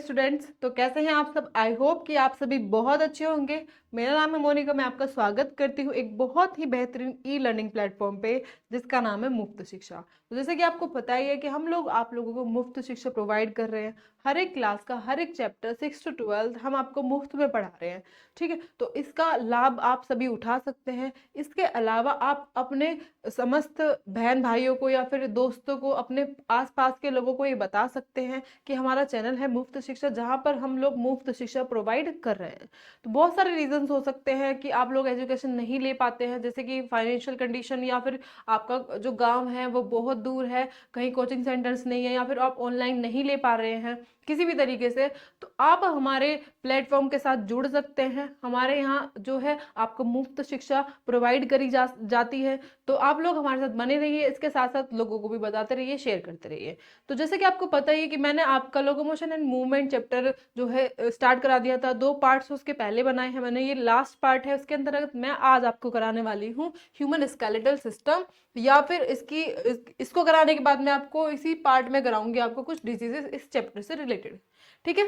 Students, तो कैसे हैं आप सब। आई होप कि आप सभी बहुत अच्छे होंगे। मेरा नाम है मोनिका। मैं आपका स्वागत करती हूँ एक बहुत ही बेहतरीन ई लर्निंग प्लेटफॉर्म पे जिसका नाम है मुफ्त शिक्षा। तो जैसे कि आपको पता ही है कि हम लोग आप लोगों को मुफ्त शिक्षा प्रोवाइड कर रहे हैं। हर एक क्लास का हर एक चैप्टर 6 to 12 हम आपको मुफ्त में पढ़ा रहे हैं। ठीक है, तो इसका लाभ आप सभी उठा सकते हैं। इसके अलावा आप अपने समस्त बहन भाइयों को या फिर दोस्तों को, अपने आसपास के लोगों को ये बता सकते हैं कि हमारा चैनल है मुफ्त शिक्षा, जहाँ पर हम लोग मुफ्त शिक्षा प्रोवाइड कर रहे हैं। तो बहुत सारे रीजंस हो सकते हैं कि आप लोग एजुकेशन नहीं ले पाते हैं, जैसे कि फाइनेंशियल कंडीशन, या फिर आपका जो गांव है वो बहुत दूर है, कहीं कोचिंग सेंटर्स नहीं है, या फिर आप ऑनलाइन नहीं ले पा रहे हैं किसी भी तरीके से। तो आप हमारे प्लेटफॉर्म के साथ जुड़ सकते हैं। हमारे यहाँ जो है आपको मुफ्त शिक्षा प्रोवाइड करी जाती है। तो आप लोग हमारे साथ बने रहिए, इसके साथ साथ लोगों को भी बताते रहिए, शेयर करते रहिए। तो जैसे कि आपको पता ही है कि मैंने आपका लोकोमोशन एंड मूवमेंट चैप्टर जो है स्टार्ट करा दिया था। 2 पार्ट्स उसके पहले बनाए हैं मैंने, ये लास्ट पार्ट है। उसके अंतर्गत मैं आज आपको कराने वाली हूँ ह्यूमन स्केलेटल सिस्टम, या फिर इसको कराने के बाद मैं आपको इसी पार्ट में कराऊंगी आपको कुछ डिजीजेस इस चैप्टर से रिलेटेड। ठीक है,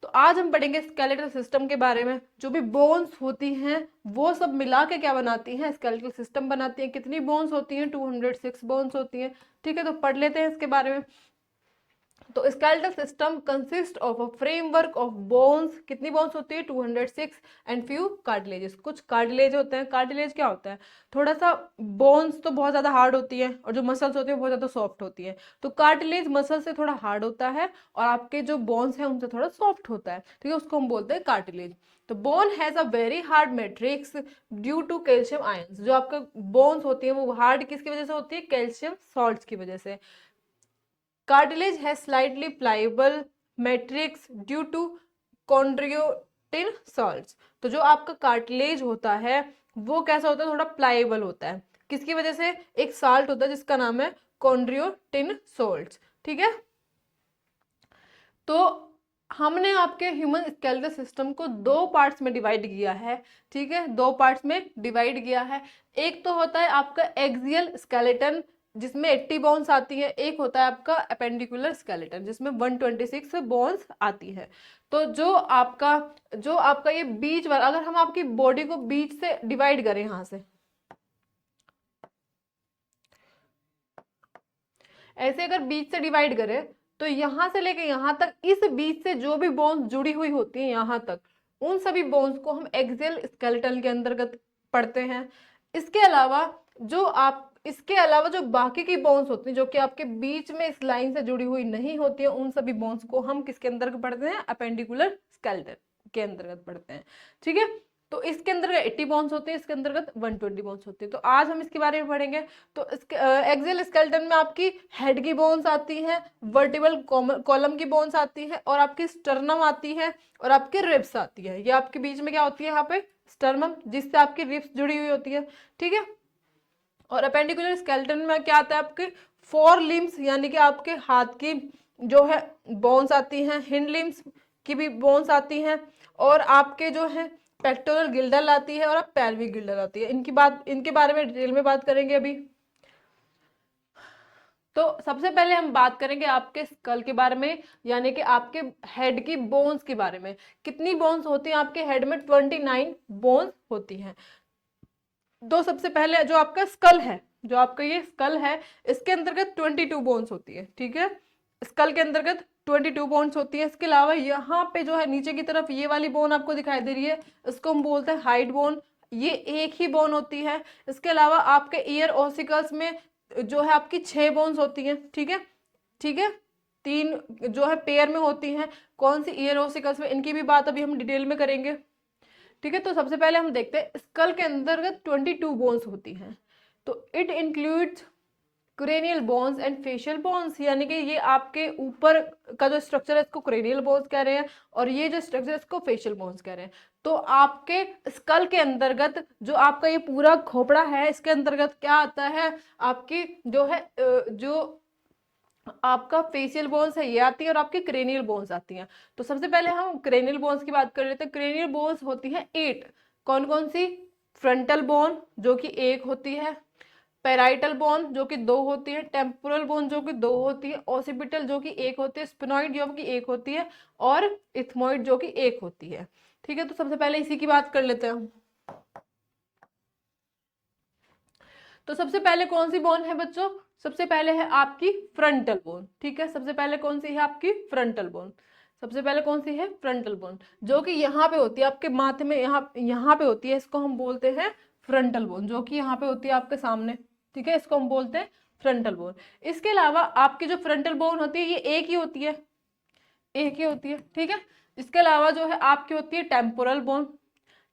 तो आज हम पढ़ेंगे स्केलेटल सिस्टम के बारे में। जो भी बोन्स होती हैं वो सब मिला के क्या बनाती हैं, स्केलेटल सिस्टम बनाती हैं। कितनी बोन्स होती हैं, 206 बोन्स होती हैं। ठीक है, तो पढ़ लेते हैं इसके बारे में। तो skeletal system consist of a framework of bones. कितनी बोन्स होती है, 206, एंड फ्यू कार्टिलेजेस। कुछ कार्टिलेज होते हैं। कार्टिलेज क्या होता है, थोड़ा सा बोन्स तो बहुत ज्यादा हार्ड होती है, और जो मसल्स होती है बहुत ज्यादा सॉफ्ट होती है। तो कार्टिलेज मसल से थोड़ा हार्ड होता है, और आपके जो बोन्स हैं उनसे थोड़ा सॉफ्ट होता है। ठीक है, उसको हम बोलते हैं कार्टिलेज। तो bone has a very hard matrix due to calcium ions. जो आपका बोन्स होती है वो हार्ड किसकी वजह से होती है, कैल्शियम सॉल्ट्स की वजह से। Cartilage has slightly pliable matrix due to chondroitin salts। तो जो आपका कार्टिलेज होता है वो कैसा होता है, थोड़ा प्लाइबल होता है। किसकी वजह से, एक साल्ट होता है जिसका नाम है कॉन्ड्रियोटिन सोल्ट्स। ठीक है, तो हमने आपके ह्यूमन स्केलेटल सिस्टम को 2 पार्ट्स में डिवाइड किया है। ठीक है, 2 पार्ट्स में डिवाइड किया है। एक तो होता है आपका एक्सियल स्केलेटन जिसमें 80 बोन्स आती है। एक होता है आपका अपेंडिकुलर स्केलेटन जिसमें 126 बोन्स आती है। तो जो आपका ये बीच वाला, अगर हम आपकी बॉडी को बीच से डिवाइड करें, यहां से ऐसे अगर बीच से डिवाइड करें, तो यहां से लेके यहां तक, इस बीच से जो भी बोन्स जुड़ी हुई होती हैं यहां तक, उन सभी बोन्स को हम एक्सियल स्केलेटन के अंतर्गत पढ़ते हैं। इसके अलावा इसके अलावा जो बाकी की बोन्स होती हैं जो कि आपके बीच में इस लाइन से जुड़ी हुई नहीं होती है, उन सभी बोन्स को हम किसके अंतर्गत पढ़ते हैं, अपेंडिकुलर स्केलेटन के अंतर्गत पढ़ते हैं। ठीक है, तो इसके अंतर्गत 80 बोन्स होते हैं, इसके अंतर्गत 120 बोन्स होती है। तो आज हम इसके बारे में पढ़ेंगे। तो एक्सियल स्केलेटन में आपकी हेड की बोन्स आती हैं, वर्टिबल कॉलम की बोन्स आती हैं, और आपकी स्टर्नम आती है, और आपकी रिब्स आती है। ये आपके बीच में क्या होती है, यहाँ पे स्टर्नम, जिससे आपकी रिब्स जुड़ी हुई होती है। ठीक है, और अपेंडिकुलर स्केलेटन में क्या आता है, आपके 4 लिम्स यानी कि आपके हाथ की जो है बोन्स आती हैं, हिंड लिम्स की भी बोन्स आती हैं, और आपके जो है पेक्टोरल गिल्डल आती है, और आप पेल्विक गिल्डल आती है। इनके बारे में डिटेल में बात करेंगे अभी। तो सबसे पहले हम बात करेंगे आपके स्कल के बारे में, यानी कि आपके हेड की बोन्स के बारे में। कितनी बोन्स होती हैं आपके हेड में, 29 बोन्स होती हैं। तो सबसे पहले जो आपका स्कल है, जो आपका ये स्कल है, इसके अंतर्गत 22 बोन्स होती है। ठीक है, स्कल के अंतर्गत 22 बोन्स होती है। इसके अलावा यहाँ पे जो है नीचे की तरफ ये वाली बोन आपको दिखाई दे रही है, इसको हम बोलते हैं हाइड बोन। ये एक ही बोन होती है। इसके अलावा आपके ईयर ओसिकल्स में जो है आपकी 6 बोन्स होती हैं। ठीक है, ठीक है, 3 जो है पेयर में होती हैं। कौन सी, ईयर ओसिकल्स में, इनकी भी बात अभी हम डिटेल में करेंगे। ठीक है, तो सबसे पहले हम देखते हैं स्कल के अंतर्गत 22 बोन्स होती हैं। तो it includes cranial bones and facial bones, यानी कि ये आपके ऊपर का जो स्ट्रक्चर है इसको क्रेनियल बोन्स कह रहे हैं, और ये जो स्ट्रक्चर है इसको फेशियल बोन्स कह रहे हैं। तो आपके स्कल के अंतर्गत जो आपका ये पूरा खोपड़ा है, इसके अंतर्गत क्या आता है, आपकी जो है जो आपका फेशियल बोन्स है ये आती है, और आपकी क्रेनियल बोन्स आती हैं। तो सबसे पहले हम क्रेनियल बोन्स की बात कर रहे थे। क्रेनियल बोन्स होती है 8। कौन कौन सी, फ्रंटल बोन जो कि 1 होती है, पेराइटल बोन जो कि 2 होती है, टेम्पोरल बोन जो कि 2 होती है, ऑसिपिटल जो कि 1 होती है, स्फेनॉइड जो कि 1 होती है, और इथमॉइड जो कि 1 होती है। ठीक है, तो सबसे पहले इसी की बात कर लेते हैं। तो सबसे पहले कौन सी बोन है बच्चों? सबसे पहले है आपकी फ्रंटल बोन। ठीक है, सबसे पहले कौन सी है आपकी? Frontal bone. सबसे पहले कौन सी है? फ्रंटल बोन, जो कि यहाँ पे होती है आपके माथे में, यहाँ पे होती है, इसको हम बोलते हैं फ्रंटल बोन, जो कि यहाँ पे होती है आपके सामने। ठीक है, इसको हम बोलते हैं फ्रंटल बोन। इसके अलावा आपकी जो फ्रंटल बोन होती है ये एक ही होती है, एक ही होती है। ठीक है, इसके अलावा जो है आपकी होती है टेम्पोरल बोन,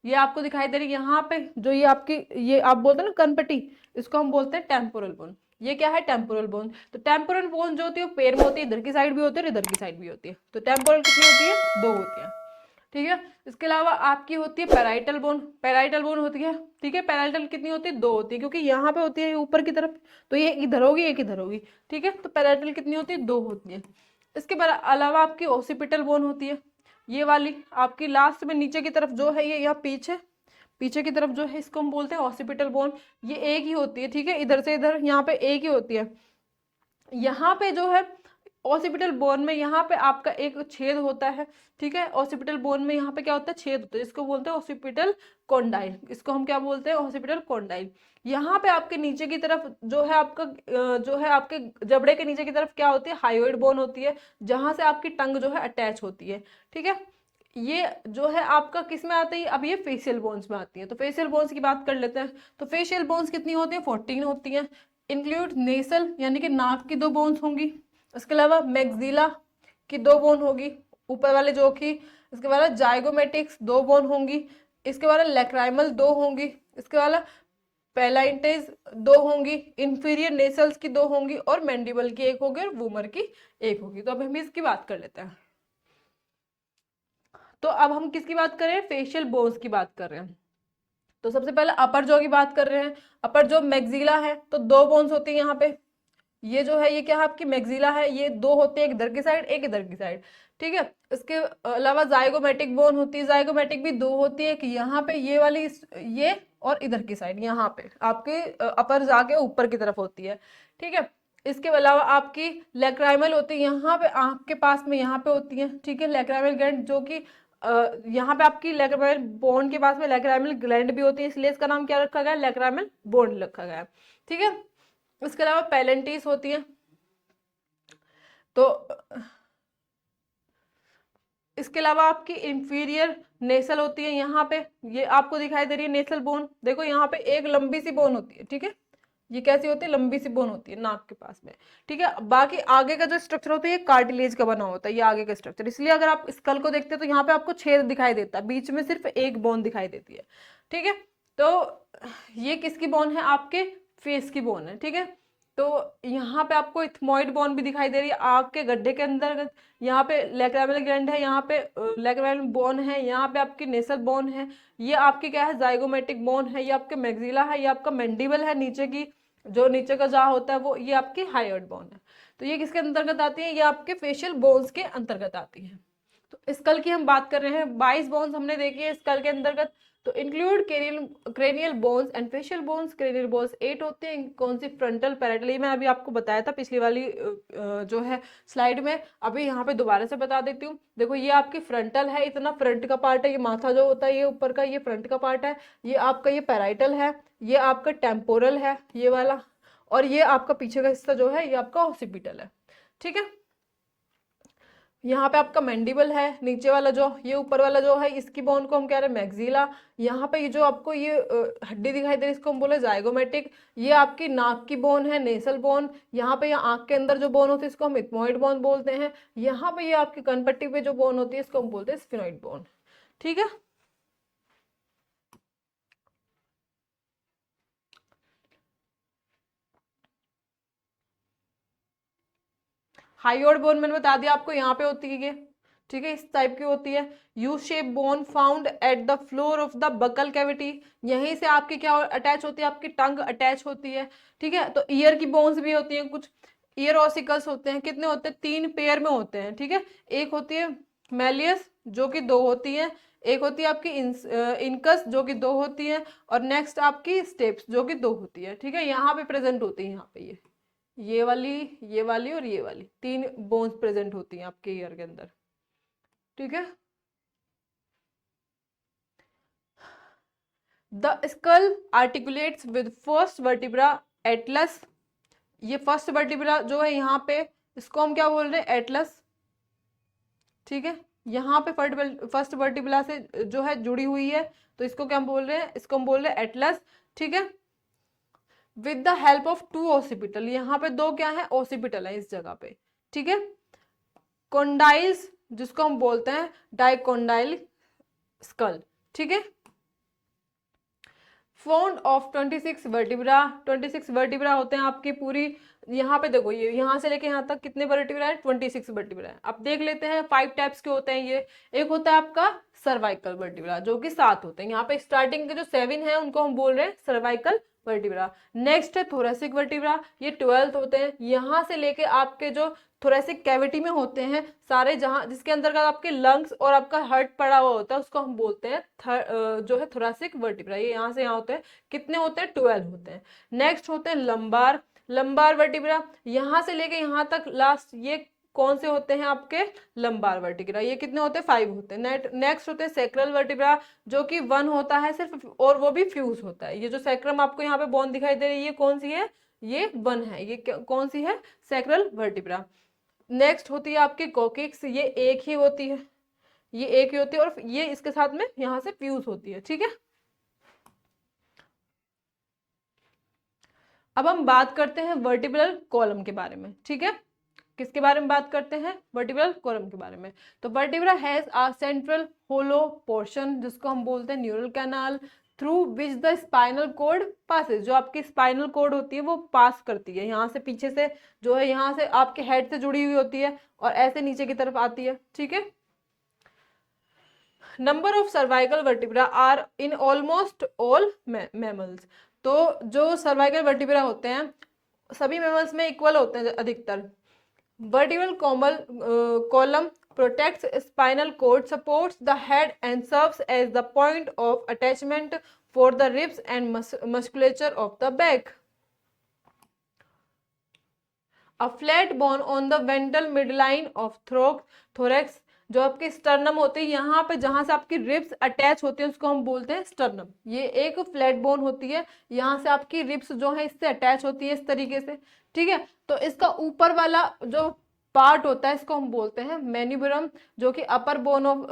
ये आपको दिखाई दे रही है यहाँ पे, जो ये आपकी, ये आप बोलते हैं ना कनपटी, इसको हम बोलते हैं टेम्पोरल बोन। ये क्या है? Temporal bone. तो टेम्पोरल बोन जो होती है वो पैर में होती है, इधर की साइड भी होती है और इधर की साइड भी होती है। तो टेम्पोरल कितनी होती है? 2 होती है। ठीक है, इसके अलावा आपकी होती है पैराइटल बोन। पैराइटल बोन होती है, ठीक है, पैराइटल कितनी होती है? 2 होती है, क्योंकि यहाँ पे होती है ऊपर की तरफ, तो ये इधर होगी, एक इधर होगी। ठीक है, तो पैराइटल कितनी होती है? 2 होती है। इसके अलावा आपकी ऑसिपिटल बोन होती है, ये वाली आपकी लास्ट में नीचे की तरफ जो है, ये यहाँ पीछे, पीछे की तरफ जो है, इसको हम बोलते हैं ऑसिपिटल बोन। ये एक ही होती है। ठीक है, इधर से इधर यहाँ पे एक ही होती है। यहाँ पे जो है ऑसिपिटल बोन में यहाँ पे आपका एक छेद होता है। ठीक है, ऑसिपिटल बोन में यहाँ पे क्या होता है? छेद होता है, इसको बोलते हैं ऑसिपिटल कॉन्डाइल। इसको हम क्या बोलते हैं? Occipital condyle. यहाँ पे आपके नीचे की तरफ जो है आपका, जो है आपके जबड़े के नीचे की तरफ क्या होती है? हायोइड बोन होती है, जहां से आपकी टंग जो है अटैच होती है। ठीक है, ये जो है आपका किस में आती है? अब ये फेशियल बोन्स में आती है। तो फेशियल बोन्स की बात कर लेते हैं। तो फेशियल बोन्स कितनी होती है? 14 होती हैं। इंक्लूड नेसल यानी कि नाक की 2 बोन्स होंगी, इसके अलावा मैक्सिला की 2 बोन होगी ऊपर वाले जो की, इसके बाद जाइगोमेटिक्स 2 बोन होंगी, इसके बाद लैक्राइमल 2 होंगी, इसके बाद पैलाइटेज 2 होंगी, इंफीरियर नेसल्स की 2 होंगी, और मैंडिबल की 1 होगी, और वूमर की 1 होगी। तो अब हम इसकी बात कर लेते हैं। तो अब हम किसकी बात कर रहे हैं? फेशियल बोन्स की बात कर रहे हैं। तो सबसे पहले अपर जॉ की बात कर रहे हैं। अपर जॉ मैक्सिला है, तो 2 बोन्स होती है यहाँ पे। ये जो है ये क्या है? आपकी मैक्सिला है, ये 2 होते हैं, एक इधर की साइड, एक इधर की साइड। ठीक है, इसके अलावा जाइगोमेटिक बोन होती है, जाइगोमेटिक भी 2 होती है, कि यहाँ पे ये वाली, ये और इधर की साइड यहाँ पे आपके अपर जाके ऊपर की तरफ होती है। ठीक है, इसके अलावा आपकी लैक्राइमल होती है, यहाँ पे आंख के पास में यहाँ पे होती है। ठीक है, लैक्राइमल ग्लैंड जो कि यहाँ पे आपकी लैक्राइमल बोन के पास में लैक्राइमल ग्लैंड भी होती है, इसलिए इसका नाम क्या रखा गया? लैक्राइमल बोन रखा गया है। ठीक है, इसके अलावा पैलेंटिस होती है। तो इसके अलावा आपकी इंफीरियर नेसल होती है, यहाँ पे ये आपको दिखाई दे रही है नेसल बोन। देखो यहाँ पे एक लंबी सी बोन होती है। ठीक है, ये कैसी होती है? लंबी सी बोन होती है नाक के पास में। ठीक है, बाकी आगे का जो स्ट्रक्चर होता है ये कार्टिलेज का बना होता है, ये आगे का स्ट्रक्चर। इसलिए अगर आप स्कल को देखते हैं तो यहाँ पे आपको छेद दिखाई देता है, बीच में सिर्फ एक बोन दिखाई देती है। ठीक है, तो ये किसकी बोन है? आपके फेस की बोन है। ठीक है, तो यहाँ पे आपको इथमॉइड बोन भी दिखाई दे रही है आग के गड्ढे के अंदर। यहाँ पे लैक्राइमल ग्लैंड है, यहाँ पे लैक्राइमल बोन है, यहाँ पे आपकी नेसल बोन है, ये आपकी क्या है? जाइगोमेटिक बोन है, ये आपके मैक्सिला है, ये आपका मैंडिबल है, नीचे की जो नीचे का जा होता है वो, ये आपकी हायोइड बोन है। तो ये किसके अंतर्गत आती है? ये आपके फेशियल बोन्स के अंतर्गत आती है। तो स्कल की हम बात कर रहे हैं, 22 बोन्स हमने देखी है स्कल के अंतर्गत। तो include cranial bones and facial bones. Cranial bones 8 होते हैं, कौन सी? Frontal, parietal. ये मैं अभी आपको बताया था पिछली वाली जो है स्लाइड में, अभी यहाँ पे दोबारा से बता देती हूँ। देखो ये आपकी फ्रंटल है, इतना फ्रंट का पार्ट है, ये माथा जो होता है ये ऊपर का, ये फ्रंट का पार्ट है। ये आपका ये पैराइटल है, ये आपका टेम्पोरल है ये वाला, और ये आपका पीछे का हिस्सा जो है ये आपका ऑसिपिटल है। ठीक है, यहाँ पे आपका मैंडिबल है नीचे वाला जो, ये ऊपर वाला जो है इसकी बोन को हम कह रहे हैं मैक्सिला। यहाँ पे ये जो आपको ये हड्डी दिखाई दे रही है इसको हम बोले जाइगोमेटिक। ये आपकी नाक की बोन है, नेसल बोन। यहाँ पे आंख के अंदर जो बोन होती है इसको हम इथमॉइड बोन बोलते हैं। यहाँ पे ये आपकी कनपट्टी पे जो बोन होती है इसको हम बोलते हैं स्फेनॉइड बोन। ठीक है, हाइयोइड बोन मैंने बता दिया आपको, यहाँ पे होती है ये। ठीक है, इस टाइप की होती है। U shape bone found at the floor of the buccal cavity. यहीं से आपकी क्या अटैच होती है? आपकी टंग अटैच होती है। ठीक है, तो ईयर की बोन्स भी होती हैं कुछ। ईयर ऑसिकल्स होते हैं, कितने होते हैं? 3 पेयर में होते हैं। ठीक है, एक होती है मैलियस जो कि 2 होती है, एक होती है आपकी इनकस जो कि 2 होती है, और नेक्स्ट आपकी स्टेप्स जो कि 2 होती है। ठीक है, यहाँ पे प्रेजेंट होती है, यहाँ पे ये वाली, ये वाली और ये वाली 3 बोन्स प्रेजेंट होती हैं आपके ईयर के अंदर। ठीक है, the skull articulates with first vertebra Atlas. ये फर्स्ट वर्टिब्रा जो है यहाँ पे, इसको हम क्या बोल रहे हैं, एटलस। ठीक है, यहाँ पे फर्स्ट वर्टिब्रा से जो है जुड़ी हुई है, तो इसको क्या बोल रहे हैं, इसको हम बोल रहे हैं एटलस। ठीक है, with the help of 2 occipital, यहाँ पे 2 क्या है, ओसिपिटल है इस जगह पे। ठीक है, कॉन्डाइल्स जिसको हम बोलते हैं डाइकोंडाइल स्कल। ठीक है, फाउंड ऑफ 26 वर्टिब्रा, 26 वर्टिब्रा होते हैं आपकी पूरी। यहाँ पे देखो, ये यहाँ से लेके यहाँ तक कितने वर्टिब्रा है, 26 वर्टिब्रा है। अब देख लेते हैं 5 टाइप्स के होते हैं ये। एक होता है आपका सर्वाइकल वर्टिब्रा जो कि 7 होते हैं। यहाँ पे स्टार्टिंग के जो 7 है उनको हम बोल रहे हैं सर्वाइकल वर्टिब्रा। नेक्स्ट है थोरेसिक वर्टिब्रा, ये 12 होते हैं। यहाँ से लेके आपके जो थोरेसिक कैविटी में होते हैं सारे, जहां जिसके अंदर आपके लंग्स और आपका हार्ट पड़ा हुआ होता है, उसको हम बोलते हैं जो है थोरेसिक वर्टिब्रा। ये यहाँ से यहाँ होते हैं, कितने होते हैं, 12 होते हैं। नेक्स्ट होते हैं लंबार, लंबार वर्टिब्रा, यहाँ से लेके यहाँ तक लास्ट ये कौन से होते हैं आपके, लंबार वर्टिब्रा। ये कितने होते हैं, 5 होते हैं। नेक्स्ट होते हैं सैक्रल वर्टिब्रा जो कि 1 होता है सिर्फ, और वो भी फ्यूज होता है। ये जो सैक्रम आपको यहाँ पे बोन दिखाई दे रही है, ये कौन सी है, ये 1 है। ये कौन सी है, सैक्रल वर्टिब्रा। नेक्स्ट होती है आपकी कोकिक्स, ये एक ही होती है, ये एक ही होती है, और ये इसके साथ में यहाँ से फ्यूज होती है। ठीक है, अब हम बात करते हैं वर्टिब्रल कॉलम के बारे में। ठीक है, किसके बारे में बात करते हैं, वर्टिब्रल कॉलम के बारे में। तो vertebra has a central hollow portion जिसको हम बोलते हैं neural canal, through which the spinal cord passes, जो आपकी स्पाइनल कोड होती है वो पास करती है यहाँ से, पीछे से जो है यहाँ से आपके हेड से जुड़ी हुई होती है और ऐसे नीचे की तरफ आती है। ठीक है, number of cervical vertebra are in almost all mammals. तो जो सर्वाइकल वर्टिब्रा होते हैं सभी मैमल्स में इक्वल होते हैं अधिकतर। Vertebral column protects spinal cord, supports the head and serves as the point of attachment for the ribs and musculature of the back. A flat bone on the ventral midline of thorax, जो आपके sternum होते हैं यहाँ पे जहां से आपकी ribs attach होती है उसको हम बोलते हैं स्टर्नम। ये एक फ्लैट बोन होती है, यहाँ से आपकी रिब्स जो है इससे अटैच होती है इस तरीके से। ठीक है, तो इसका ऊपर वाला जो पार्ट होता है इसको हम बोलते हैं मैन्यूब्रम, जो कि upper bone of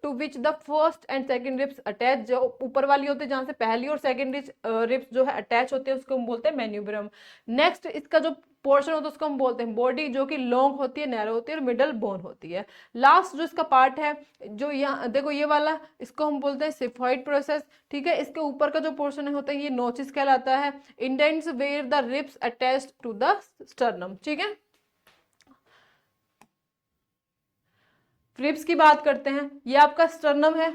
to which the first and second ribs attach, जो ऊपर वाली होती है जहां से पहली और सेकंड रिब्स जो है अटैच होती है उसको हम बोलते हैं मैन्यूब्रम। नेक्स्ट इसका जो पोर्शन होता है उसको हम बोलते हैं बॉडी, जो कि लॉन्ग होती है, नैरो होती है और मिडल बोन होती है। लास्ट जो इसका पार्ट है जो यहाँ देखो ये वाला, इसको हम बोलते हैं सिफॉइड प्रोसेस। ठीक है, इसके ऊपर का जो पोर्शन होता है ये नोचिस कहलाता है, indents where the ribs attached to the sternum. ठीक है, रिब्स की बात करते हैं, ये आपका स्टर्नम है,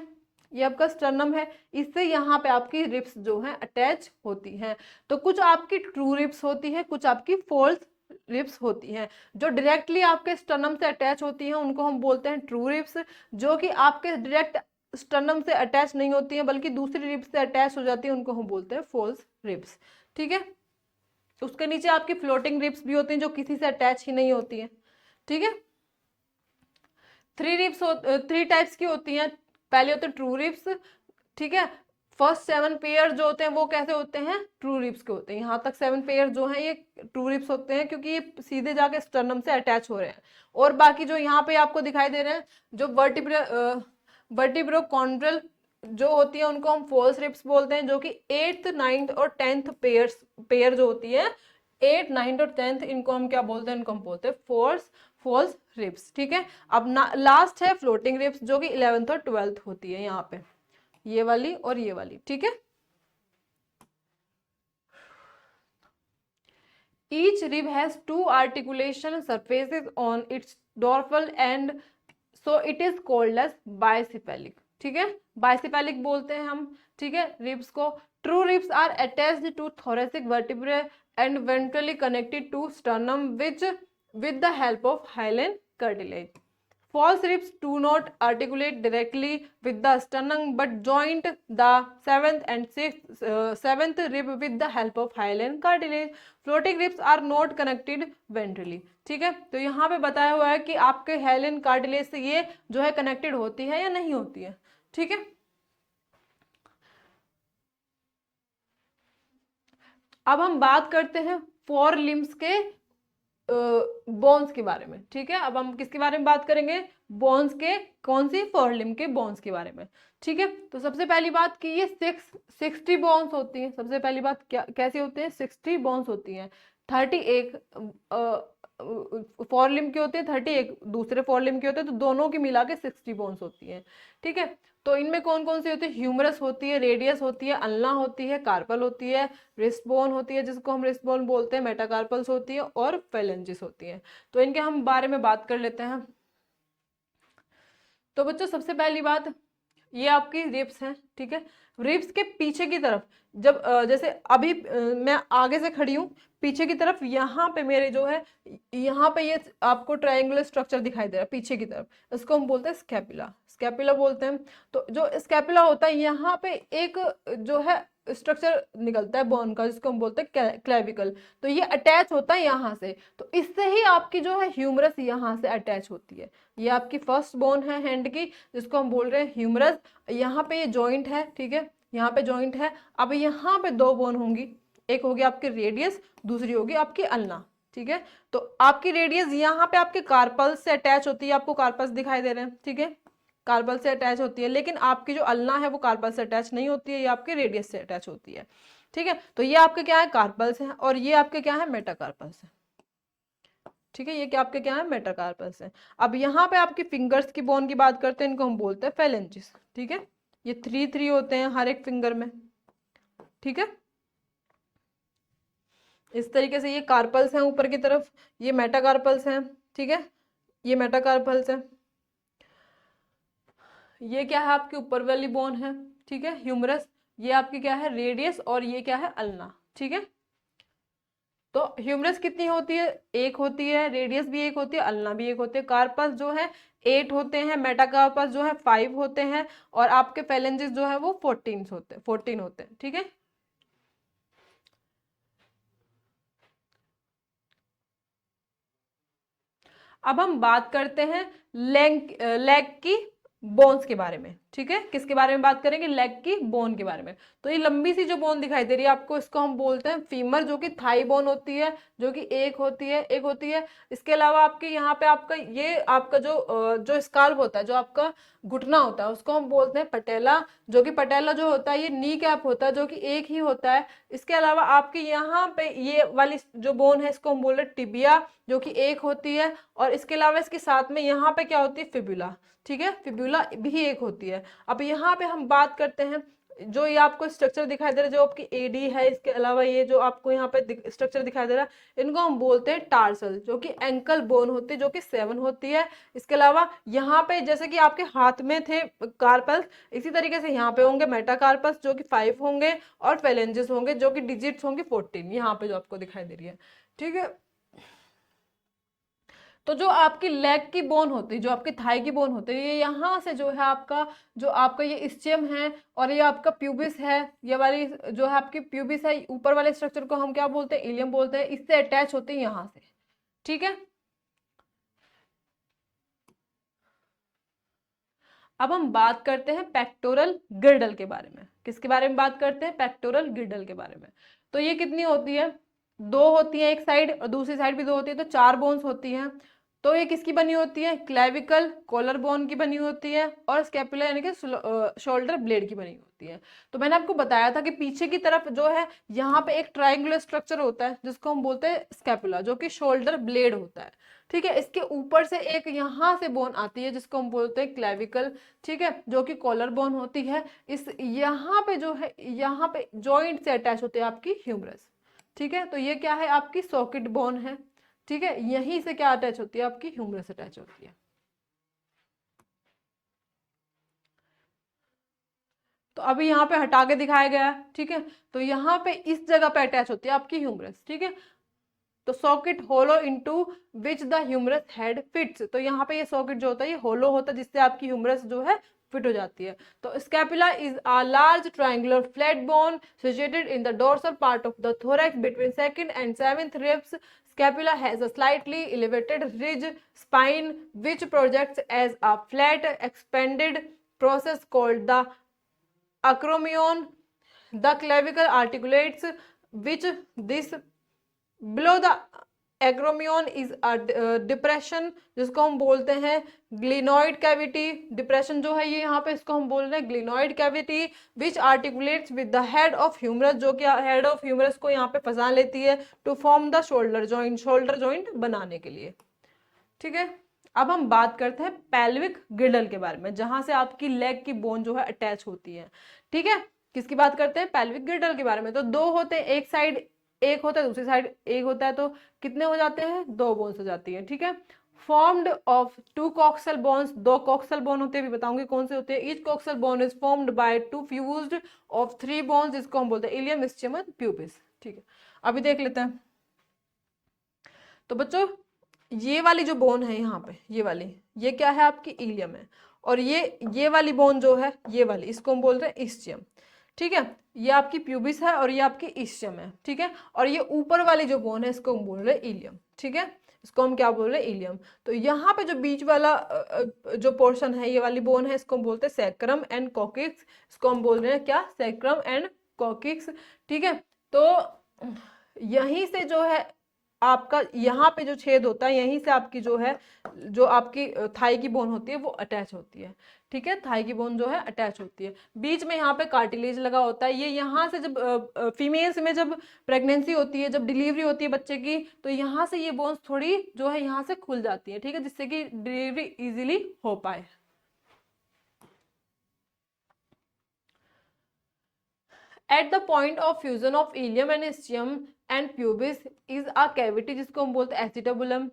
ये आपका स्टर्नम है, इससे यहाँ पे आपकी रिब्स जो हैं अटैच होती हैं। तो कुछ आपकी ट्रू रिब्स होती है, कुछ आपकी फॉल्स रिब्स होती हैं। जो डायरेक्टली आपके स्टर्नम से अटैच होती हैं उनको हम बोलते हैं ट्रू रिब्स, जो कि आपके डायरेक्ट स्टर्नम से अटैच नहीं होती हैं बल्कि दूसरी रिब्स से अटैच हो जाती है, उनको हम बोलते हैं फॉल्स रिब्स। ठीक है, उसके नीचे आपकी फ्लोटिंग रिब्स भी होती हैं जो किसी से अटैच ही नहीं होती हैं। ठीक है, 3 टाइप्स की होती हैं। पहले होते हैं ट्रू रिब्स। ठीक है, फर्स्ट 7 पेयर जो होते हैं वो कैसे होते हैं, ट्रू रिब्स के होते हैं। यहाँ तक 7 पेयर जो हैं ये ट्रू रिब्स होते हैं क्योंकि ये सीधे जाके स्टर्नम से अटैच हो रहे हैं। और बाकी जो यहाँ पे आपको दिखाई दे रहे हैं जो वर्टिब्रोकॉन्ड्रल जो होती है उनको हम फॉल्स रिब्स बोलते हैं, जो कि 8th 9th और 10th पेयर जो होती है 8th 9th और 10th, इनको हम क्या बोलते हैं, इनको हम बोलते हैं फॉल्स रिब्स। ठीक है, अब लास्ट है फ्लोटिंग रिब्स जो कि 11th और 12th होती है, यहाँ पे ये वाली और ये वाली। ठीक है, each rib has 2 articulation surfaces on its dorsal end, so it is called as bicephalic। ठीक है, bicephalic बोलते हैं हम। ठीक है, रिब्स को। True ribs are attached to thoracic vertebrae and ventrally connected to sternum with the help of hyaline cartilage। false ribs do not articulate directly with the sternum but joint the seventh rib with the help of hyaline cartilage. Floating ribs are not connected ventrally. ठीक है, तो यहाँ पे बताया हुआ है कि आपके हाइलिन कार्टिलेज से ये जो है कनेक्टेड होती है या नहीं होती है। ठीक है, अब हम बात करते हैं फोर लिम्स के बोन्स के बारे में। ठीक है, अब हम किसके बारे में बात करेंगे? बोन्स के, कौन सी? फोर लिम्ब के बोन्स के बारे में। ठीक है, तो सबसे पहली बात कि ये 60 बोन्स होती हैं। सबसे पहली बात क्या कैसे होते हैं? 60 बोन्स होती हैं। 31 फोर लिम्ब के होते हैं, 31 दूसरे फोर लिम्ब के होते हैं, तो दोनों की मिला के 60 बोन्स होती हैं। ठीक है, तो इनमें कौन कौन सी होती है? ह्यूमरस होती है, रेडियस होती है, अल्ना होती है, कार्पल होती है, रिस्ट बोन होती है जिसको हम रिस्ट बोन बोलते हैं, मेटाकार्पल्स होती है और फेलेंजिस होती है। तो इनके हम बारे में बात कर लेते हैं। तो बच्चों सबसे पहली बात, ये आपकी रिब्स हैं। ठीक है, रिब्स के पीछे की तरफ जब जैसे अभी मैं आगे से खड़ी हूँ, पीछे की तरफ यहाँ पे मेरे जो है, यहाँ पे ये आपको ट्रायंगुलर स्ट्रक्चर दिखाई दे रहा है पीछे की तरफ, इसको हम बोलते हैं स्कैपुला। स्कैपुला बोलते हैं। तो जो स्कैपुला होता है, यहाँ पे एक जो है स्ट्रक्चर निकलता है बोन का, जिसको हम बोलते हैं क्लेविकल। तो ये अटैच होता है यहाँ से, तो इससे ही आपकी जो है ह्यूमरस यहाँ से अटैच होती है। ये आपकी फर्स्ट बोन है हैंड की, जिसको हम बोल रहे हैं ह्यूमरस। यहाँ पे ये जॉइंट है। ठीक है, यहाँ पे जॉइंट है। अब यहाँ पे दो बोन होंगी, एक होगी आपकी रेडियस, दूसरी होगी आपकी अल्ना। ठीक है, तो आपकी रेडियस यहाँ पे आपके कार्पल्स से अटैच होती है, आपको कार्पल्स दिखाई दे रहे हैं। ठीक है, कार्पल से अटैच होती है, लेकिन आपकी जो अल्ना है वो कार्पल से अटैच नहीं होती है, ये आपके रेडियस से अटैच होती है। ठीक है, तो ये आपके क्या है? कार्पल्स हैं, और ये आपके क्या है? मेटाकार्पल्स हैं। ठीक है, ये क्या आपके क्या है? मेटाकार्पल्स हैं। अब यहाँ पे आपकी फिंगर्स की बोन की बात करते हैं, इनको हम बोलते हैं फेलेंजिस। ठीक है, ये 3 होते हैं हर एक फिंगर में। ठीक है, इस तरीके से ये कार्पल्स हैं ऊपर की तरफ, ये मेटाकार्पल्स हैं। ठीक है, ये मेटाकार्पल्स हैं। ये क्या है? आपकी ऊपर वाली बोन है। ठीक है, ह्यूमरस। ये आपकी क्या है? रेडियस। और ये क्या है? अल्ना। ठीक है, तो ह्यूमरस कितनी होती है? एक होती है, रेडियस भी एक होती है, अल्ना भी एक होती है। कार्पस जो है 8 होते हैं, मेटाकार्पस जो है 5 होते हैं, और आपके फेलेंजिस जो है वो 14 होते हैं। ठीक है, अब हम बात करते हैं लेग की बोन्स के बारे में। ठीक है, किसके बारे में बात करेंगे? लेग की बोन के बारे में। तो ये लंबी सी जो बोन दिखाई दे रही है आपको, इसको हम बोलते हैं फीमर, जो कि थाई बोन होती है, जो कि एक होती है। इसके अलावा आपके यहाँ पे आपका ये आपका जो स्काल्प होता है, जो आपका घुटना होता है, उसको हम बोलते हैं पटेला, जो कि पटेला जो होता है ये नी कैप होता है, जो कि एक ही होता है। इसके अलावा आपके यहाँ पे ये वाली जो बोन है, इसको हम बोल रहे हैं टिबिया, जो कि एक होती है। और इसके अलावा इसके साथ में यहाँ पे क्या होती है? फिबुला। ठीक है, फिबुला भी एक होती है। अब यहाँ पे हम बात करते हैं, जो ये आपको स्ट्रक्चर दिखाई दे रहा है, जो आपकी एडी है, इसके अलावा ये जो आपको यहाँ पे स्ट्रक्चर दिखाई दे रहा है, इनको हम बोलते हैं टार्सल, जो कि एंकल बोन होती है, जो कि 7 होती है। इसके अलावा यहाँ पे जैसे कि आपके हाथ में थे कार्पल्स, इसी तरीके से यहाँ पे होंगे मेटाकार्पस, जो कि 5 होंगे, और फेलेंजिस होंगे, जो कि डिजिट्स होंगे 14, यहाँ पे जो आपको दिखाई दे रही है। ठीक है, तो जो आपकी लेग की बोन होती है, जो आपकी थाई की बोन होती है, ये यहाँ से जो है आपका, जो आपका ये ischium है, और ये आपका प्यूबिस है, ये वाली जो है आपकी प्यूबिस है, ऊपर वाले स्ट्रक्चर को हम क्या बोलते हैं? इलियम बोलते हैं। इससे अटैच होते हैं यहाँ से। ठीक है, अब हम बात करते हैं पेक्टोरल गिर्डल के बारे में। किसके बारे में बात करते हैं? पेक्टोरल गिर्डल के बारे में। तो ये कितनी होती है? 2 होती है एक साइड, और दूसरी साइड भी 2 होती है, तो 4 बोन्स होती हैं। तो ये किसकी बनी होती है? क्लेविकल, कॉलर बोन की बनी होती है, और स्कैपुला यानी कि शोल्डर ब्लेड की बनी होती है। तो मैंने आपको बताया था कि पीछे की तरफ जो है, यहाँ पे एक ट्राइंगुलर स्ट्रक्चर होता है, जिसको हम बोलते हैं स्कैपुला, जो कि शोल्डर ब्लेड होता है। ठीक है, इसके ऊपर से एक यहाँ से बोन आती है, जिसको हम बोलते हैं क्लेविकल। ठीक है, जो कि कॉलर बोन होती है। इस यहाँ पे जो है, यहाँ पे जॉइंट से अटैच होती है आपकी ह्यूमरस। ठीक है, तो ये क्या है? आपकी सॉकेट बोन है। ठीक है, यहीं से क्या अटैच होती है? आपकी ह्यूमरस अटैच होती है। तो अभी यहाँ पे हटा के दिखाया गया है। ठीक है, तो यहाँ पे इस जगह पे अटैच होती है आपकी ह्यूमरस। ठीक है, तो socket hollow into which the humerus head fits, तो यहाँ पे ये सॉकेट जो होता है ये होलो होता है जिससे आपकी ह्यूमरस जो है फिट हो जाती है। तो scapula is a large triangular flat bone situated in the dorsal part of the thorax between second and seventh ribs. Scapula has a slightly elevated ridge spine which projects as a flat expanded process called the acromion. The clavicle articulates which this below the acromion is a depression जिसको हम बोलते हैं glenoid cavity. Depression जो है ये यहाँ पे इसको हम बोल रहे हैं glenoid cavity which articulates with the head of humerus, जो कि हेड ऑफ ह्यूमरस को यहाँ पे फंसा लेती है to form the shoulder joint, shoulder joint बनाने के लिए। ठीक है, अब हम बात करते हैं पेल्विक गिर्डल के बारे में, जहां से आपकी लेग की बोन जो है अटैच होती है। ठीक है, किसकी बात करते हैं? पेल्विक गिर्डल के बारे में। तो दो होते हैं, एक साइड एक होता है, दूसरी साइड एक होता है, तो कितने हो जाते हैं? दो बोन्स हो जाती है। ठीक है, formed of two coxal bones, दो कॉक्सल बोन होते हैं, भी बताऊंगी कौन से होते हैं। Each coxal bone is formed by two fused of three bones जिसको हम बोलते हैं इलियम, इस्चियम, प्यूबिस। ठीक है, अभी देख लेते हैं। तो बच्चों ये वाली जो बोन है यहाँ पे, ये वाली, ये क्या है? आपकी इलियम है। और ये वाली बोन जो है, ये वाली, इसको हम बोल रहे हैं इस्चियम। ठीक है, ये आपकी प्यूबिस है और ये आपकी इस्चियम है। ठीक है, और ये ऊपर वाली जो बोन है इसको हम बोल रहे हैं इलियम। ठीक है, इसको हम क्या बोल रहे हैं? इलियम। तो यहाँ पे जो बीच वाला जो पोर्शन है, ये वाली बोन है, इसको हम बोलते हैं सैक्रम एंड कॉकिक्स। इसको हम बोल रहे हैं क्या? Sacrum and coccyx. ठीक है, तो यहीं से जो है आपका यहाँ पे जो छेद होता है, यहीं से आपकी जो है, जो आपकी थाई की बोन होती है वो अटैच होती है। ठीक है, थाई की बोन जो है अटैच होती है। बीच में यहाँ पे कार्टिलेज लगा होता है। ये यहाँ से जब फीमेल्स में जब प्रेगनेंसी होती है, जब डिलीवरी होती है बच्चे की, तो यहाँ से ये बोन्स थोड़ी जो है यहाँ से खुल जाती है। ठीक है, जिससे कि डिलीवरी इजीली हो पाए। At the point of fusion of ilium and ischium and pubis is a cavity जिसको हम बोलते हैं एसिटाबुलम।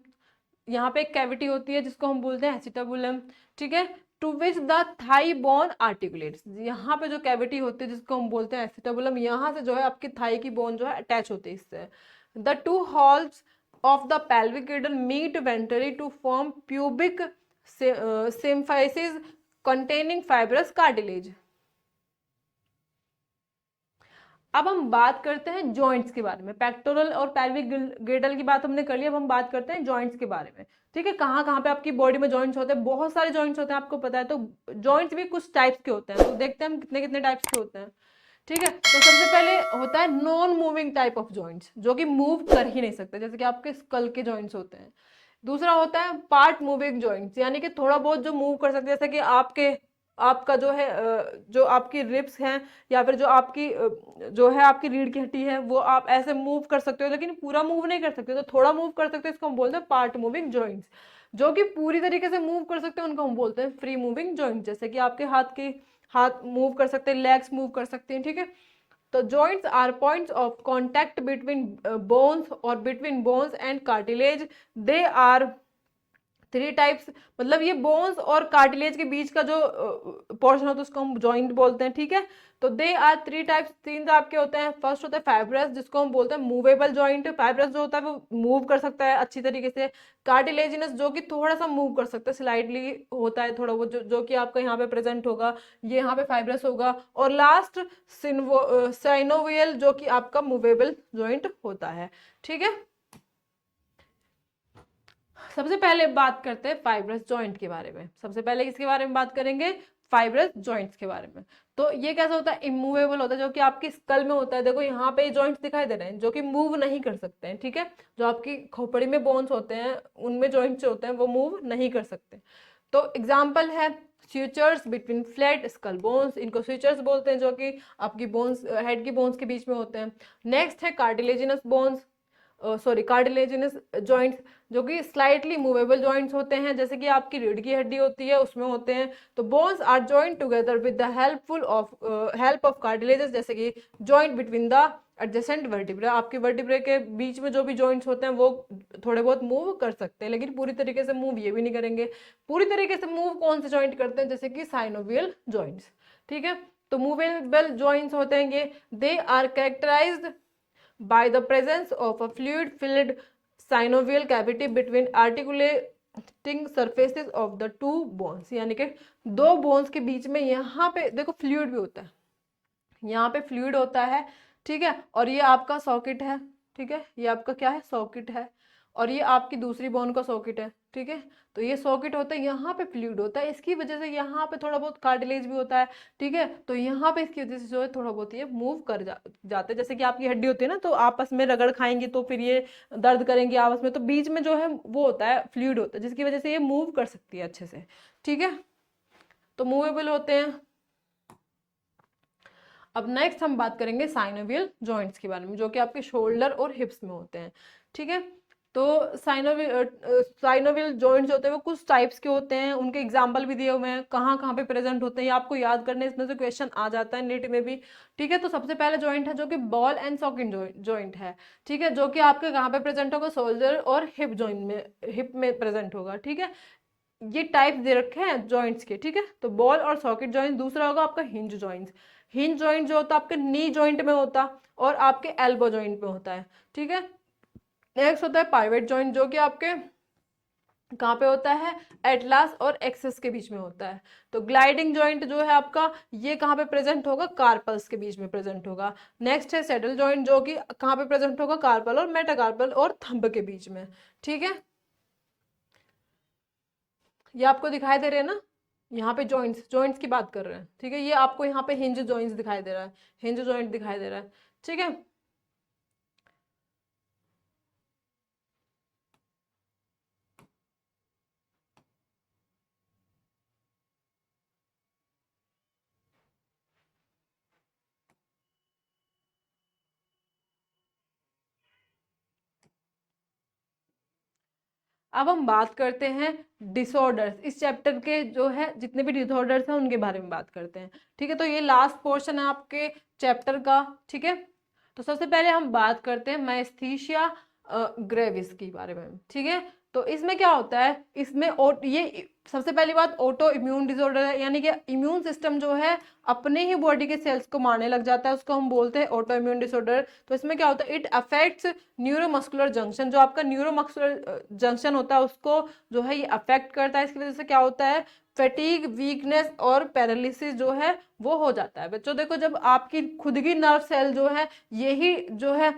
यहाँ पे एक कैविटी होती है जिसको हम बोलते हैं एसिटाबुलम। ठीक है, to which the thigh bone articulates, यहाँ पे जो कैविटी होती है जिसको हम बोलते हैं एसिटाबुलम, यहाँ से जो है आपकी थाई की बोन जो है अटैच होती है इससे। The two halls of the pelvic girdle meet ventrally to form pubic symphysis containing fibrous cartilage। अब हम बात करते हैं जॉइंट्स के बारे में। पेक्टोरल और पेल्विक गिर्डल की बात हमने कर ली, अब हम बात करते हैं जॉइंट्स के बारे में। ठीक है, कहाँ कहाँ पे आपकी बॉडी में जॉइंट्स होते हैं? बहुत सारे जॉइंट्स होते हैं, आपको पता है। तो जॉइंट्स भी कुछ टाइप्स के होते हैं, तो देखते हैं हम कितने कितने टाइप्स के होते हैं। ठीक है, तो सबसे पहले होता है non moving type of joints, जो कि मूव कर ही नहीं सकते, जैसे कि आपके स्कल के जॉइंट्स होते हैं। दूसरा होता है पार्ट मूविंग जॉइंट्स, यानी कि थोड़ा बहुत जो मूव कर सकते हैं, जैसे कि आपका जो है जो आपकी रिब्स हैं, या फिर जो आपकी जो है आपकी रीढ़ की हड्डी है, वो आप ऐसे मूव कर सकते हो, लेकिन पूरा मूव नहीं कर सकते, तो थोड़ा मूव कर सकते हो, इसको हम बोलते हैं पार्ट मूविंग जॉइंट्स। जो कि पूरी तरीके से मूव कर सकते हैं उनको हम बोलते हैं फ्री मूविंग जॉइंट, जैसे कि आपके हाथ मूव कर सकते हैं, लेग्स मूव कर सकते हैं। ठीक है, तो joints are points of contact between bones और between bones and cartilage. They are three types, मतलब ये बोन्स और कार्टिलेज के बीच का जो पोर्शन होता है उसको हम जॉइंट बोलते हैं। ठीक है, तो दे आर थ्री टाइप्स, तीन टाइप के होते हैं। फर्स्ट होता है फाइब्रस, जिसको हम बोलते हैं मूवेबल जॉइंट। फाइब्रस जो होता है वो मूव कर सकता है अच्छी तरीके से। कार्टिलेजिनस जो कि थोड़ा सा मूव कर सकता है, स्लाइडली होता है थोड़ा वो, जो कि आपका यहाँ पे प्रेजेंट होगा, ये यहाँ पे फाइब्रस होगा। और लास्ट साइनोवियल, जो कि आपका मूवेबल जॉइंट होता है। ठीक है, सबसे पहले बात करते हैं फाइब्रस जॉइंट के बारे में। सबसे पहले किसके बारे में बात करेंगे? फाइब्रस जॉइंट्स के बारे में। तो ये कैसा होता है? इमूवेबल होता है, जो कि आपकी स्कल में होता है। देखो यहाँ पे जॉइंट्स दिखाई दे रहे हैं जो कि मूव नहीं कर सकते हैं। ठीक है, जो आपकी खोपड़ी में बोन्स होते हैं उनमें जॉइंट्स होते हैं वो मूव नहीं कर सकते। तो एग्जाम्पल है स्यूचर्स बिटवीन फ्लैट स्कल बोन्स, इनको स्यूचर्स बोलते हैं, जो कि आपकी बोन्स, हेड की बोन्स के बीच में होते हैं। नेक्स्ट है कार्टिलेजिनस बोन्स, कार्टिलेजिनस जॉइंट्स, जो कि स्लाइटली मूवेबल जॉइंट्स होते हैं, जैसे कि आपकी रीढ़ की हड्डी होती है उसमें होते हैं। तो bones are joint together with the help of cartilages, जैसे कि joint between the adjacent vertebra. आपके वर्टिब्रे के बीच में जो भी जॉइंट्स होते हैं वो थोड़े बहुत मूव कर सकते हैं, लेकिन पूरी तरीके से मूव ये भी नहीं करेंगे। पूरी तरीके से मूव कौन से जॉइंट करते हैं? जैसे कि साइनोवियल जॉइंट्स। ठीक है, तो मूवेबल जॉइंट्स होते हैं ये। They are characterized by the presence of a fluid filled synovial cavity between articulating surfaces of the two bones, यानी कि दो बोन्स के बीच में यहाँ पे देखो फ्लूइड भी होता है, यहाँ पे फ्लूइड होता है, ठीक है, और ये आपका सॉकेट है, ठीक है, ये आपका क्या है, सॉकेट है, और ये आपकी दूसरी बोन का सॉकेट है, ठीक है। तो ये सॉकेट होता है, यहाँ पे फ्लूइड होता है, इसकी वजह से यहाँ पे थोड़ा बहुत कार्टिलेज भी होता है, ठीक है। तो यहाँ पे इसकी वजह से जो है थोड़ा बहुत ये मूव कर जाते हैं, जैसे कि आपकी हड्डी होती है ना, तो आपस में रगड़ खाएंगे तो फिर ये दर्द करेंगे आपस में, तो बीच में जो है वो होता है, फ्लूइड होता है, जिसकी वजह से ये मूव कर सकती है अच्छे से, ठीक है। तो मूवेबल होते हैं। अब नेक्स्ट हम बात करेंगे साइनोवियल जॉइंट्स के बारे में, जो कि आपके शोल्डर और हिप्स में होते हैं, ठीक है। तो साइनोवियल जॉइंट्स होते हैं वो कुछ टाइप्स के होते हैं, उनके एग्जांपल भी दिए हुए हैं, कहाँ कहाँ पे प्रेजेंट होते हैं, ये आपको याद करने इसमें से क्वेश्चन आ जाता है नीट में भी, ठीक है। तो सबसे पहले जॉइंट है जो कि बॉल एंड सॉकेट जॉइंट है, ठीक है, जो कि आपके कहाँ पे प्रेजेंट होगा, शोल्डर और हिप जॉइंट में, हिप में प्रेजेंट होगा, ठीक है। ये टाइप दे रखे हैं जॉइंट्स के, ठीक है। तो बॉल और सॉकेट जॉइंट, दूसरा होगा आपका हिंज जॉइंट्स। हिंज जॉइंट जो होता है आपके नी जॉइंट में होता और आपके एल्बो जॉइंट में होता है, ठीक है। नेक्स्ट होता है पाइवेट जॉइंट, जो कि आपके कहाँ पे होता है, एटलास और एक्सेस के बीच में होता है। तो ग्लाइडिंग जॉइंट जो है आपका, ये कहाँ पे प्रेजेंट होगा, कार्पल्स के बीच में प्रेजेंट होगा। नेक्स्ट है सैडल जॉइंट, जो कि कहाँ पे प्रेजेंट होगा, कार्पल और मेटाकार्पल और थंब के बीच में, ठीक है। ये आपको दिखाई दे रहे हैं ना, यहाँ पे जॉइंट्स जॉइंट्स की बात कर रहे हैं, ठीक है। ये आपको यहाँ पे हिंज जॉइंट्स दिखाई दे रहा है, हिंज जॉइंट दिखाई दे रहा है, ठीक है। अब हम बात करते हैं डिसऑर्डर्स, इस चैप्टर के जो है जितने भी डिसऑर्डर्स हैं उनके बारे में बात करते हैं, ठीक है। तो ये लास्ट पोर्शन है आपके चैप्टर का, ठीक है। तो सबसे पहले हम बात करते हैं मैस्थीसिया ग्रेविस के बारे में, ठीक है। तो इसमें क्या होता है, इसमें ये सबसे पहली बात ऑटो इम्यून डिसऑर्डर है, यानी कि इम्यून सिस्टम जो है अपने ही बॉडी के सेल्स को मारने लग जाता है, उसको हम बोलते हैं ऑटो इम्यून डिसऑर्डर। तो इसमें क्या होता है, इट अफेक्ट्स न्यूरोमस्कुलर जंक्शन, जो आपका न्यूरोमस्कुलर जंक्शन होता है उसको जो है ये अफेक्ट करता है। इसकी वजह से क्या होता है, फैटीग, वीकनेस और पैरालिसिस जो है वो हो जाता है। बच्चों देखो, जब आपकी खुद की नर्व सेल जो है यही जो है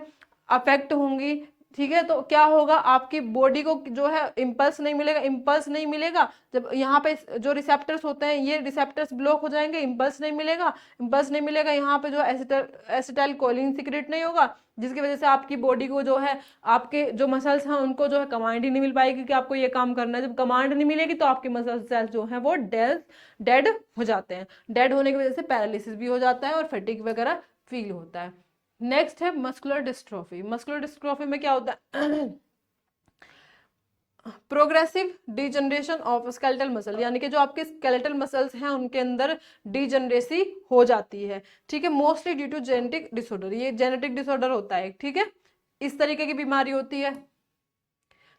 अफेक्ट होंगी, ठीक है, तो क्या होगा, आपकी बॉडी को जो है इम्पल्स नहीं मिलेगा, इम्पल्स नहीं मिलेगा, जब यहाँ पे जो रिसेप्टर्स होते हैं ये रिसेप्टर्स ब्लॉक हो जाएंगे, इम्पल्स नहीं मिलेगा, इम्पल्स नहीं मिलेगा, यहाँ पे जो एसिटाइल कोलिन सिक्रेट नहीं होगा, जिसकी वजह से आपकी बॉडी को जो है, आपके जो मसल्स हैं उनको जो है कमांड ही नहीं मिल पाएगी कि आपको ये काम करना है। जब कमांड नहीं मिलेगी तो आपके मसल सेल्स जो है वो डेड हो जाते हैं, डेड होने की वजह से पैरालिसिस भी हो जाता है और फटीग वगैरह फील होता है। नेक्स्ट है मस्कुलर डिस्ट्रोफी। मस्कुलर डिस्ट्रोफी में क्या होता है, progressive degeneration of skeletal muscle, यानी कि जो आपके स्केलेटल मसल्स हैं उनके अंदर डिजनरेसी हो जाती है, ठीक है, mostly due to genetic disorder, ये जेनेटिक डिसऑर्डर होता है, ठीक है, इस तरीके की बीमारी होती है।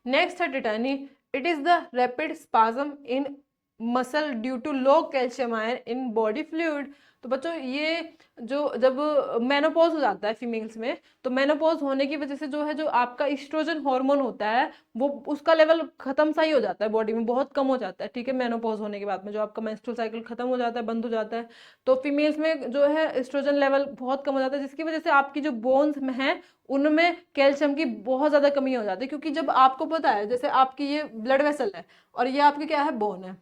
नेक्स्ट है tetany, it is the rapid spasm in muscle due to low calcium ion in body fluid. तो बच्चों ये जो जब मेनोपॉज हो जाता है फीमेल्स में, तो मेनोपॉज होने की वजह से जो है जो आपका इस्ट्रोजन हार्मोन होता है वो उसका लेवल खत्म सा ही हो जाता है, बॉडी में बहुत कम हो जाता है, ठीक है। मेनोपॉज होने के बाद में जो आपका मेंस्ट्रुअल साइकिल खत्म हो जाता है, बंद हो जाता है, तो फीमेल्स में जो है इस्ट्रोजन लेवल बहुत कम हो जाता है, जिसकी वजह से आपकी जो बोन्स में है उनमें कैल्शियम की बहुत ज्यादा कमी हो जाती है। क्योंकि जब आपको पता है जैसे आपकी ये ब्लड वेसल है और ये आपकी क्या है, बोन है,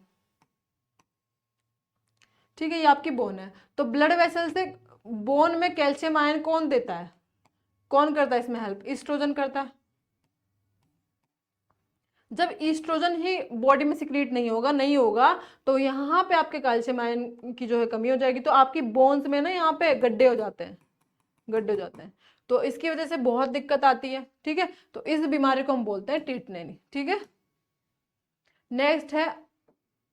ठीक है, ये आपकी बोन है, तो ब्लड वेसल से बोन में कैल्शियम आयन कौन देता है, कौन करता है इसमें हेल्प, ईस्ट्रोजन करता है। जब ईस्ट्रोजन ही बॉडी में सिक्रीट नहीं होगा तो यहाँ पे आपके कैल्शियम आयन की जो है कमी हो जाएगी, तो आपकी बोन्स में ना यहाँ पे गड्ढे हो जाते हैं, गड्ढे हो जाते हैं, तो इसकी वजह से बहुत दिक्कत आती है, ठीक है। तो इस बीमारी को हम बोलते हैं टिटनेनी, ठीक है। नेक्स्ट है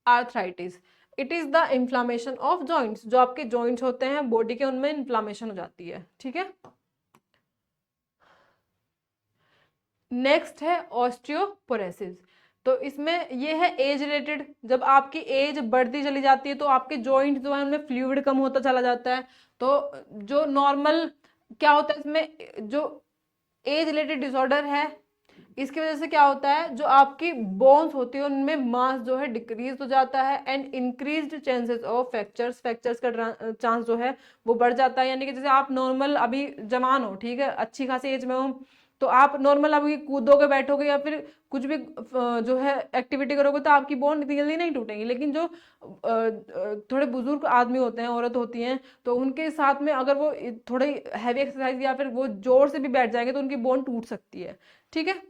arthritis, it is the inflammation of joints, जो आपके जॉइंट्स होते हैं बॉडी के उनमें इन्फ्लामेशन हो जाती है, ठीक है। नेक्स्ट है ऑस्टियोपोरोसिस, तो इसमें ये है एज रिलेटेड, जब आपकी एज बढ़ती चली जाती है तो आपके जॉइंट जो है उनमें फ्लूइड कम होता चला जाता है। तो जो नॉर्मल क्या होता है इसमें, जो एज रिलेटेड डिसऑर्डर है इसकी वजह से क्या होता है, जो आपकी बोन्स होती है उनमें मास जो है डिक्रीज हो जाता है and increased chances of fractures, fractures का चांस जो है वो बढ़ जाता है। यानी कि जैसे आप नॉर्मल अभी जवान हो, ठीक है, अच्छी खासी एज में हो, तो आप नॉर्मल अभी कूदोगे बैठोगे या फिर कुछ भी जो है एक्टिविटी करोगे तो आपकी बोन इतनी जल्दी नहीं टूटेंगी। लेकिन जो थोड़े बुजुर्ग आदमी होते हैं, औरत होती हैं, तो उनके साथ में अगर वो थोड़ी हैवी एक्सरसाइज या फिर वो जोर से भी बैठ जाएंगे तो उनकी बोन टूट सकती है। ठीक है,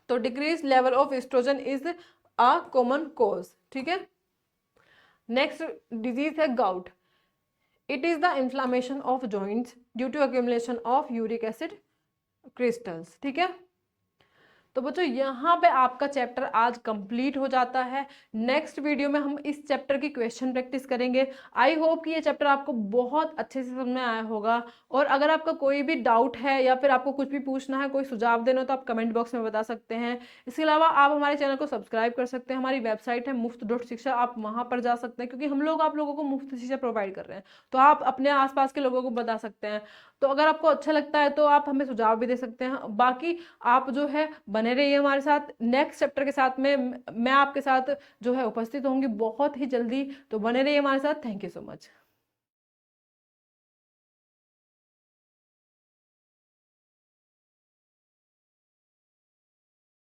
तो decrease level of estrogen is a common cause. ठीक है, नेक्स्ट डिजीज है gout. It is the inflammation of joints due to accumulation of uric acid crystals. ठीक है, तो बच्चों यहाँ पे आपका चैप्टर आज कंप्लीट हो जाता है। नेक्स्ट वीडियो में हम इस चैप्टर की क्वेश्चन प्रैक्टिस करेंगे। आई होप कि ये चैप्टर आपको बहुत अच्छे से समझ में आया होगा। और अगर आपका कोई भी डाउट है या फिर आपको कुछ भी पूछना है, कोई सुझाव देना हो, तो आप कमेंट बॉक्स में बता सकते हैं। इसके अलावा आप हमारे चैनल को सब्सक्राइब कर सकते हैं। हमारी वेबसाइट है मुफ्त.शिक्षा, आप वहाँ पर जा सकते हैं, क्योंकि हम लोग आप लोगों को मुफ्त शिक्षा प्रोवाइड कर रहे हैं, तो आप अपने आसपास के लोगों को बता सकते हैं। तो अगर आपको अच्छा लगता है तो आप हमें सुझाव भी दे सकते हैं। बाकी आप जो है बने रहिए हमारे साथ। नेक्स्ट चैप्टर के साथ में मैं आपके साथ जो है उपस्थित होंगी बहुत ही जल्दी, तो बने रहिए हमारे साथ। Thank you so much.